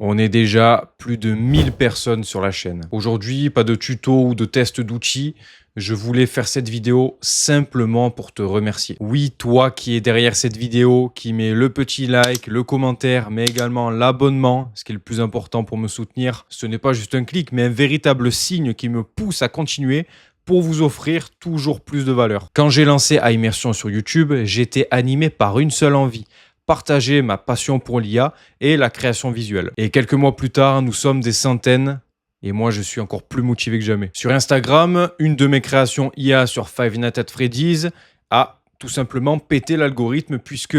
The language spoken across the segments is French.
On est déjà plus de 1000 personnes sur la chaîne. Aujourd'hui, pas de tuto ou de test d'outils. Je voulais faire cette vidéo simplement pour te remercier. Oui, toi qui es derrière cette vidéo, qui met le petit like, le commentaire, mais également l'abonnement, ce qui est le plus important pour me soutenir. Ce n'est pas juste un clic, mais un véritable signe qui me pousse à continuer pour vous offrir toujours plus de valeur. Quand j'ai lancé iMersion sur YouTube, j'étais animé par une seule envie: partager ma passion pour l'IA et la création visuelle. Et quelques mois plus tard, nous sommes des centaines et moi je suis encore plus motivé que jamais. Sur Instagram, une de mes créations IA sur Five Nights at Freddy's a tout simplement pété l'algorithme puisque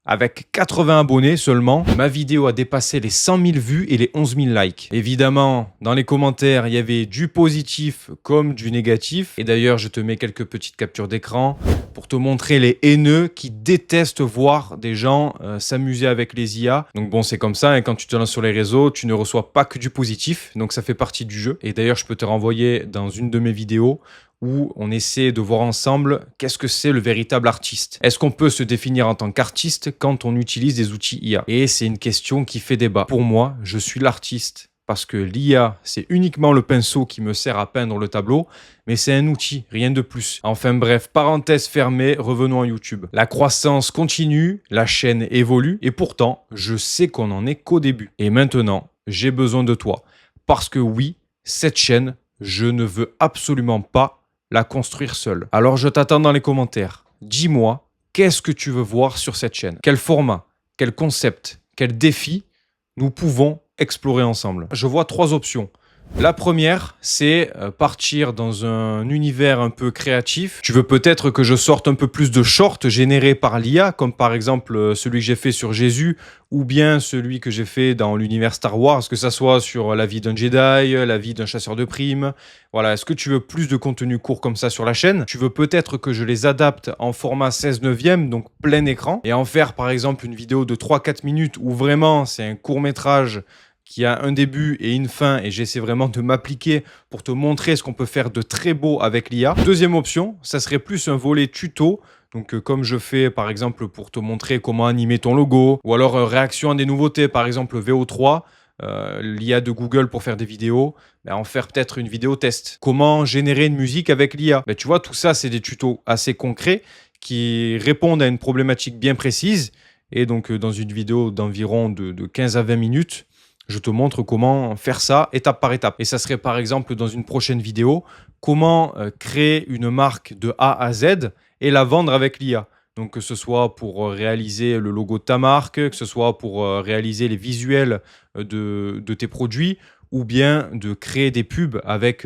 avec 80 abonnés seulement, ma vidéo a dépassé les 100 000 vues et les 11 000 likes. Évidemment, dans les commentaires, il y avait du positif comme du négatif. Et d'ailleurs, je te mets quelques petites captures d'écran pour te montrer les haineux qui détestent voir des gens s'amuser avec les IA. Donc bon, c'est comme ça, et quand tu te lances sur les réseaux, tu ne reçois pas que du positif. Donc ça fait partie du jeu. Et d'ailleurs, je peux te renvoyer dans une de mes vidéos où on essaie de voir ensemble qu'est-ce que c'est le véritable artiste. Est-ce qu'on peut se définir en tant qu'artiste quand on utilise des outils IA? Et c'est une question qui fait débat. Pour moi, je suis l'artiste parce que l'IA, c'est uniquement le pinceau qui me sert à peindre le tableau, mais c'est un outil, rien de plus. Enfin bref, parenthèse fermée, revenons à YouTube. La croissance continue, la chaîne évolue, et pourtant, je sais qu'on n'en est qu'au début. Et maintenant, j'ai besoin de toi. Parce que oui, cette chaîne, je ne veux absolument pas la construire seule. Alors je t'attends dans les commentaires. Dis-moi, qu'est-ce que tu veux voir sur cette chaîne? Quel format? Quel concept? Quel défi nous pouvons explorer ensemble? Je vois 3 options. La première, c'est partir dans un univers un peu créatif. Tu veux peut-être que je sorte un peu plus de shorts générés par l'IA, comme par exemple celui que j'ai fait sur Jésus, ou bien celui que j'ai fait dans l'univers Star Wars, que ça soit sur la vie d'un Jedi, la vie d'un chasseur de primes. Voilà, est-ce que tu veux plus de contenu court comme ça sur la chaîne? Tu veux peut-être que je les adapte en format 16:9, donc plein écran, et en faire par exemple une vidéo de 3-4 minutes où vraiment c'est un court-métrage qui a un début et une fin, et j'essaie vraiment de m'appliquer pour te montrer ce qu'on peut faire de très beau avec l'IA. Deuxième option, ça serait plus un volet tuto, donc comme je fais par exemple pour te montrer comment animer ton logo, ou alors réaction à des nouveautés, par exemple VO3, l'IA de Google pour faire des vidéos, en faire peut-être une vidéo test. Comment générer une musique avec l'IA? Tu vois, tout ça, c'est des tutos assez concrets qui répondent à une problématique bien précise, et donc dans une vidéo d'environ de 15 à 20 minutes, je te montre comment faire ça étape par étape. Et ça serait par exemple dans une prochaine vidéo, comment créer une marque de A à Z et la vendre avec l'IA. Donc que ce soit pour réaliser le logo de ta marque, que ce soit pour réaliser les visuels de tes produits, ou bien de créer des pubs avec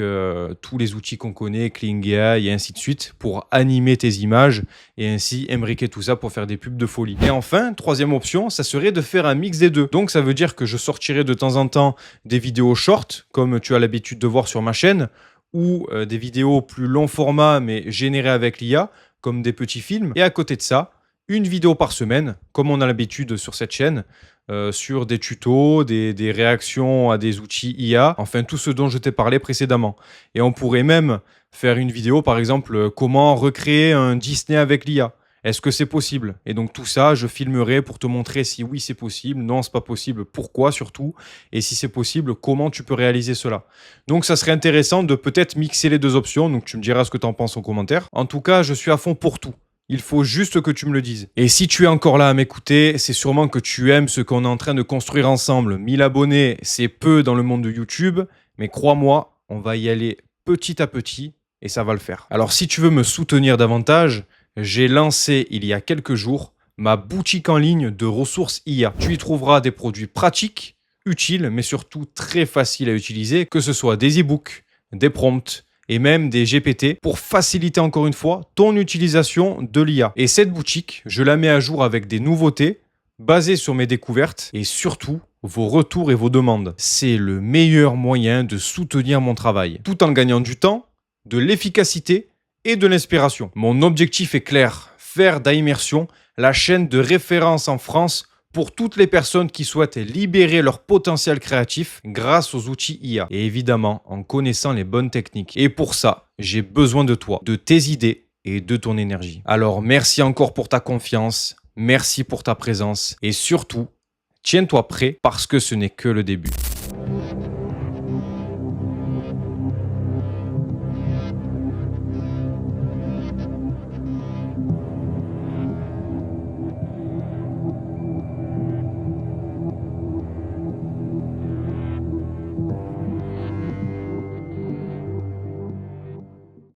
tous les outils qu'on connaît, Kling AI et ainsi de suite, pour animer tes images et ainsi imbriquer tout ça pour faire des pubs de folie. Et enfin, troisième option, ça serait de faire un mix des deux. Donc ça veut dire que je sortirai de temps en temps des vidéos short, comme tu as l'habitude de voir sur ma chaîne, ou des vidéos plus long format mais générées avec l'IA, comme des petits films. Et à côté de ça, une vidéo par semaine, comme on a l'habitude sur cette chaîne, sur des tutos, des réactions à des outils IA, enfin tout ce dont je t'ai parlé précédemment. Et on pourrait même faire une vidéo, par exemple, comment recréer un Disney avec l'IA. Est-ce que c'est possible? Et donc tout ça, je filmerai pour te montrer si oui c'est possible, non c'est pas possible, pourquoi surtout, et si c'est possible, comment tu peux réaliser cela. Donc ça serait intéressant de peut-être mixer les deux options, donc tu me diras ce que tu en penses en commentaire. En tout cas, je suis à fond pour tout. Il faut juste que tu me le dises. Et si tu es encore là à m'écouter, c'est sûrement que tu aimes ce qu'on est en train de construire ensemble. 1000 abonnés, c'est peu dans le monde de YouTube, mais crois-moi, on va y aller petit à petit et ça va le faire. Alors si tu veux me soutenir davantage, j'ai lancé il y a quelques jours ma boutique en ligne de ressources IA. Tu y trouveras des produits pratiques, utiles, mais surtout très faciles à utiliser, que ce soit des e-books, des prompts, et même des GPT pour faciliter encore une fois ton utilisation de l'IA. Et cette boutique, je la mets à jour avec des nouveautés basées sur mes découvertes et surtout vos retours et vos demandes. C'est le meilleur moyen de soutenir mon travail, tout en gagnant du temps, de l'efficacité et de l'inspiration. Mon objectif est clair, faire d'iMersion la chaîne de référence en France pour toutes les personnes qui souhaitent libérer leur potentiel créatif grâce aux outils IA. Et évidemment, en connaissant les bonnes techniques. Et pour ça, j'ai besoin de toi, de tes idées et de ton énergie. Alors, merci encore pour ta confiance, merci pour ta présence et surtout, Tiens-toi prêt parce que ce n'est que le début.